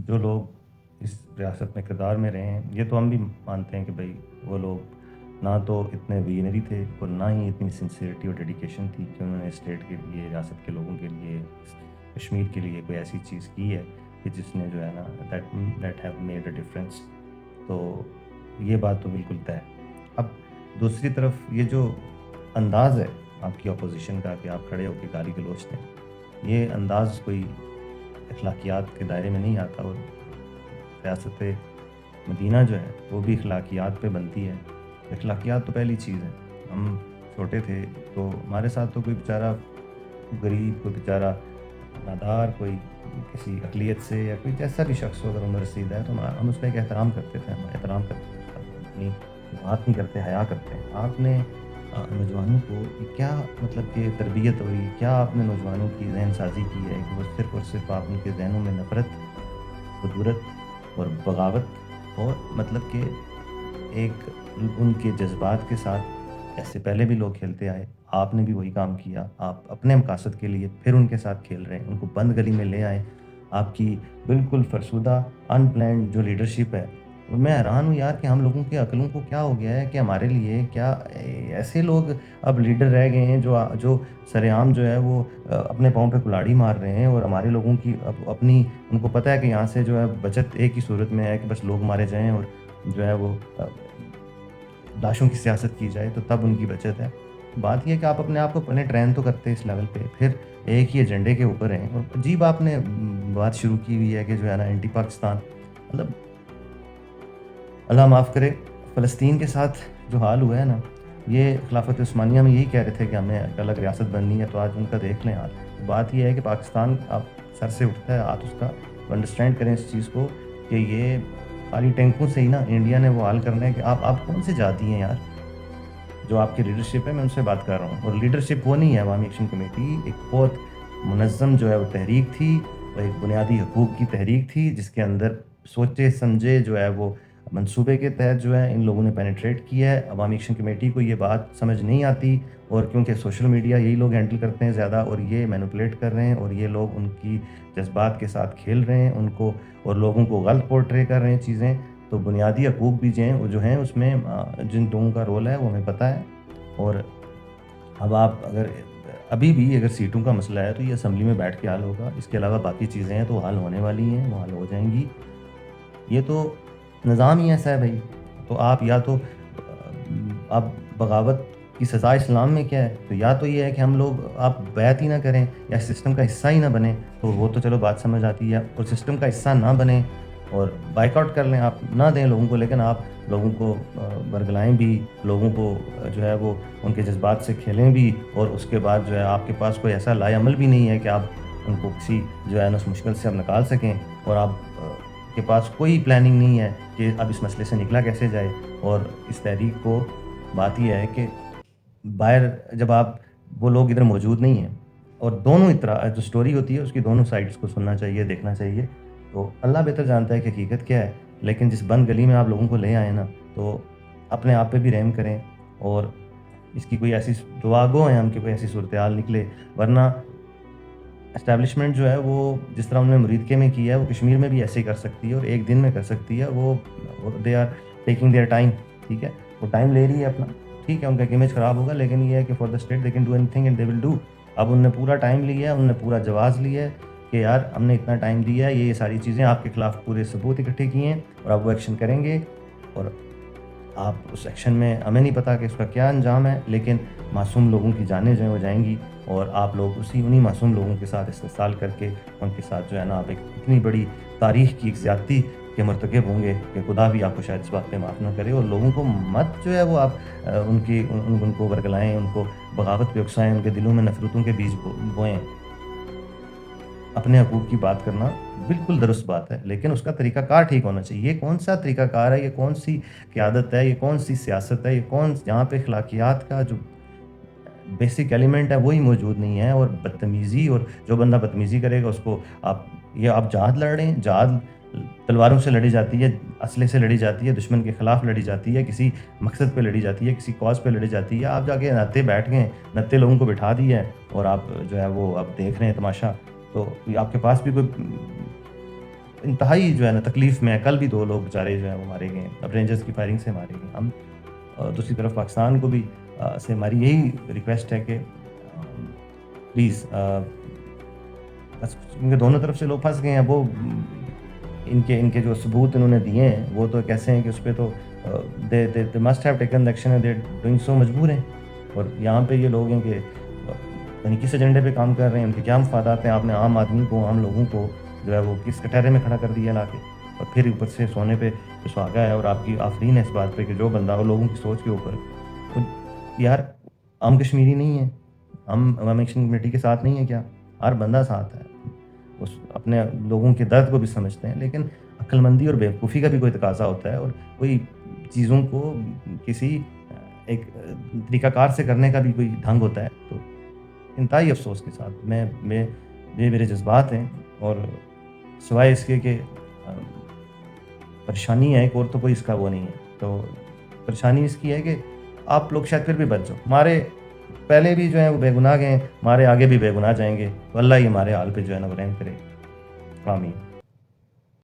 جو لوگ اس ریاست میں اقتدار میں رہے ہیں، یہ تو ہم بھی مانتے ہیں کہ بھائی وہ لوگ نہ تو اتنے ویژنری تھے اور نہ ہی اتنی سنسیئرٹی اور ڈیڈیکیشن تھی کہ انہوں نے اسٹیٹ کے لیے، ریاست کے لوگوں کے لیے، کشمیر کے لیے کوئی ایسی چیز کی ہے کہ جس نے جو ہے نا that have made a difference. تو یہ بات تو بالکل طے ہے. اب دوسری طرف یہ جو انداز ہے آپ کی اپوزیشن کا کہ آپ کھڑے ہو کے گالی گلوچ دیں، یہ انداز کوئی اخلاقیات کے دائرے میں نہیں آتا. اور ریاست مدینہ جو ہے وہ بھی اخلاقیات پہ بنتی ہے. اخلاقیات تو پہلی چیز ہے. ہم چھوٹے تھے تو ہمارے ساتھ تو کوئی بیچارہ غریب، کوئی بیچارہ نادار، کوئی کسی اقلیت سے یا کوئی جیسا بھی شخص ہو اگر عمر رسیدہ ہے تو ہم اس کا ایک احترام کرتے تھے. ہم احترام کرتے ہیں، ہم اپنی بات نہیں کرتے، حیا کرتے ہیں. آپ نے نوجوانوں کو یہ کیا مطلب کہ تربیت ہوئی، کیا آپ نے نوجوانوں کی ذہن سازی کی ہے کہ وہ صرف اور صرف آپ ان کے ذہنوں میں نفرت، بدورت اور بغاوت اور مطلب کہ ایک ان کے جذبات کے ساتھ ایسے پہلے بھی لوگ کھیلتے آئے، آپ نے بھی وہی کام کیا. آپ اپنے مقاصد کے لیے پھر ان کے ساتھ کھیل رہے ہیں، ان کو بند گلی میں لے آئے. آپ کی بالکل فرسودہ ان پلانڈ جو لیڈرشپ ہے، میں حیران ہوں یار کہ ہم لوگوں کے عقلوں کو کیا ہو گیا ہے کہ ہمارے لیے کیا ایسے لوگ اب لیڈر رہ گئے ہیں جو سر عام جو ہے وہ اپنے پاؤں پہ کلاڑی مار رہے ہیں. اور ہمارے لوگوں کی اپنی ان کو پتہ ہے کہ یہاں سے جو ہے بچت ایک ہی صورت میں ہے کہ بس لوگ مارے جائیں اور جو ہے وہ لاشوں کی سیاست کی جائے تو تب ان کی بچت ہے. بات یہ ہے کہ آپ اپنے آپ کو پہلے ٹرین تو کرتے اس لیول پہ، پھر ایک ہی ایجنڈے کے اوپر ہیں. اور عجیب آپ نے بات شروع کی ہوئی ہے کہ جو ہے نا اینٹی پاکستان، مطلب اللہ معاف کرے، فلسطین کے ساتھ جو حال ہوا ہے نا، یہ خلافت عثمانیہ میں یہی کہہ رہے تھے کہ ہمیں ایک الگ ریاست بننی ہے، تو آج ان کا دیکھ لیں حال. بات یہ ہے کہ پاکستان اب سر سے اٹھتا ہے ہاتھ اس کا. تو انڈرسٹینڈ کریں اس چیز کو کہ یہ خالی ٹینکوں سے ہی نا انڈیا نے وہ حال کرنا ہے کہ آپ کون سے جاتی ہیں یار. جو آپ کی لیڈرشپ ہے میں ان سے بات کر رہا ہوں. اور لیڈرشپ وہ نہیں ہے عوامی ایکشن کمیٹی، ایک بہت منظم جو ہے وہ تحریک تھی، اور ایک بنیادی حقوق کی تحریک تھی جس کے اندر سوچے سمجھے جو ہے وہ منصوبے کے تحت جو ہے ان لوگوں نے پینیٹریٹ کیا ہے. عوامی ایکشن کمیٹی کو یہ بات سمجھ نہیں آتی، اور کیونکہ سوشل میڈیا یہی لوگ ہینڈل کرتے ہیں زیادہ، اور یہ مینوپولیٹ کر رہے ہیں، اور یہ لوگ ان کی جذبات کے ساتھ کھیل رہے ہیں ان کو، اور لوگوں کو غلط پورٹرے کر رہے ہیں چیزیں. تو بنیادی حقوق بھی جو ہیں اس میں جن لوگوں کا رول ہے وہ ہمیں پتہ ہے. اور اب آپ اگر ابھی بھی اگر سیٹوں کا مسئلہ ہے تو یہ اسمبلی میں بیٹھ کے حل ہوگا. اس کے علاوہ باقی چیزیں ہیں تو حل ہونے والی ہیں، وہ حل ہو جائیں گی. یہ تو نظام ہی ایسا ہے بھائی. تو آپ یا تو اب بغاوت کی سزا اسلام میں کیا ہے؟ تو یا تو یہ ہے کہ ہم لوگ آپ بیعت ہی نہ کریں یا سسٹم کا حصہ ہی نہ بنیں، تو وہ تو چلو بات سمجھ آتی ہے. اور سسٹم کا حصہ نہ بنیں اور بائک آؤٹ کر لیں، آپ نہ دیں لوگوں کو، لیکن آپ لوگوں کو برگلائیں بھی، لوگوں کو جو ہے وہ ان کے جذبات سے کھیلیں بھی، اور اس کے بعد جو ہے آپ کے پاس کوئی ایسا لائے عمل بھی نہیں ہے کہ آپ ان کو کسی جو ہے نا اس مشکل سے اب نکال سکیں. اور آپ کے پاس کوئی پلاننگ نہیں ہے کہ اب اس مسئلے سے نکلا کیسے جائے. اور اس تحریک کو بات یہ ہے کہ باہر جب آپ وہ لوگ ادھر موجود نہیں ہیں، اور دونوں طرح جو سٹوری ہوتی ہے اس کی دونوں سائڈز کو سننا چاہیے، دیکھنا چاہیے. تو اللہ بہتر جانتا ہے کہ حقیقت کیا ہے. لیکن جس بند گلی میں آپ لوگوں کو لے آئے نا، تو اپنے آپ پہ بھی رحم کریں، اور اس کی کوئی ایسی دعا گو ہیں ہم کہ کوئی ایسی صورتحال نکلے. ورنہ اسٹیبلشمنٹ جو ہے وہ جس طرح انہوں نے مریدکے میں کیا ہے وہ کشمیر میں بھی ایسے ہی کر سکتی ہے، اور ایک دن میں کر سکتی ہے. وہ they are taking their time. ٹھیک ہے، وہ ٹائم لے رہی ہے اپنا. ٹھیک ہے، ان کا ایک امیج خراب ہوگا، لیکن یہ ہے کہ for the state they can do any thing and they will do. اب انہوں نے پورا ٹائم لیا ہے، انہوں نے پورا جواز لیا ہے کہ یار ہم نے اتنا ٹائم دیا ہے، یہ ساری چیزیں آپ کے خلاف پورے ثبوت اکٹھے کیے ہیں، اور آپ وہ ایکشن کریں گے. اور آپ اس ایکشن میں ہمیں نہیں پتا کہ اس کا کیا انجام ہے، لیکن معصوم لوگوں کی جانیں جو ہیں وہ جائیں گی، اور آپ لوگ انہیں معصوم لوگوں کے ساتھ استحصال کر کے ان کے ساتھ جو ہے نا آپ ایک اتنی بڑی تاریخ کی ایک زیادتی کے مرتکب ہوں گے کہ خدا بھی آپ کو شاید اس بات پہ معاف نہ کرے. اور لوگوں کو مت جو ہے وہ آپ ان کو ورگلائیں، ان کو بغاوت پہ اکسائیں، ان کے دلوں میں نفرتوں کے بیج بوئیں. اپنے حقوق کی بات کرنا بالکل درست بات ہے، لیکن اس کا طریقہ کار ٹھیک ہونا چاہیے. یہ کون سا طریقہ کار ہے، یہ کون سی قیادت ہے، یہ کون سی سیاست ہے، یہ جہاں پہ اخلاقیات کا جو بیسک ایلیمنٹ ہے وہی موجود نہیں ہے. اور بدتمیزی، اور جو بندہ بدتمیزی کرے گا اس کو آپ جہاد لڑ رہے ہیں. جہاد تلواروں سے لڑی جاتی ہے، اسلحے سے لڑی جاتی ہے، دشمن کے خلاف لڑی جاتی ہے، کسی مقصد پہ لڑی جاتی ہے، کسی کاز پہ لڑی جاتی ہے. آپ جا کے نتے بیٹھ گئے، نتے لوگوں کو بٹھا دی ہے، اور آپ جو ہے وہ اب دیکھ رہے ہیں تماشا. تو آپ کے پاس بھی کوئی انتہائی جو ہے نا تکلیف میں ہے. کل بھی 2 لوگ بیچارے جو ہیں وہ مارے گئے ہیں, اب رینجرز کی فائرنگ سے مارے گئے. ہم دوسری طرف پاکستان کو بھی سے ہماری یہی ریکویسٹ ہے کہ پلیز بس کیونکہ دونوں طرف سے لوگ پھنس گئے ہیں. وہ ان کے جو ثبوت انہوں نے دیے ہیں وہ تو کیسے ہیں کہ اس پہ تو they must have taken action, they doing so, مجبور ہیں. اور یہاں پہ یہ لوگ ہیں کہ یعنی کس ایجنڈے پہ کام کر رہے ہیں, ان کے کیا مفادات ہیں. آپ نے عام آدمی کو, عام لوگوں کو جو ہے وہ کس کٹہرے میں کھڑا کر دیا لا کے, اور پھر اوپر سے سونے پہ سہاگا ہے. اور آپ کی آفرین ہے اس بات پہ کہ جو بندہ وہ لوگوں کی سوچ کے اوپر, تو یار ہم کشمیری نہیں ہیں, ہم ایکشن کمیٹی کے ساتھ نہیں ہیں کیا؟ ہر بندہ ساتھ ہے, اس اپنے لوگوں کے درد کو بھی سمجھتے ہیں, لیکن عقل مندی اور بیوقوفی کا بھی کوئی تقاضا ہوتا ہے, اور کوئی چیزوں کو کسی ایک طریقہ کار سے کرنے کا بھی کوئی ڈھنگ ہوتا ہے. تو انتہائی افسوس کے ساتھ میں میرے جذبات ہیں, اور سوائے اس کے کہ پریشانی ہے ایک اور, تو کوئی اس کا وہ نہیں ہے. تو پریشانی اس کی ہے کہ آپ لوگ شاید پھر بھی بچ جاؤ. ہمارے پہلے بھی جو ہیں وہ بے گناہ گئے ہیں, ہمارے آگے بھی بے گناہ جائیں گے. تو اللہ ہی ہمارے حال پہ جو ہے نا وہ رحم کرے. آمین.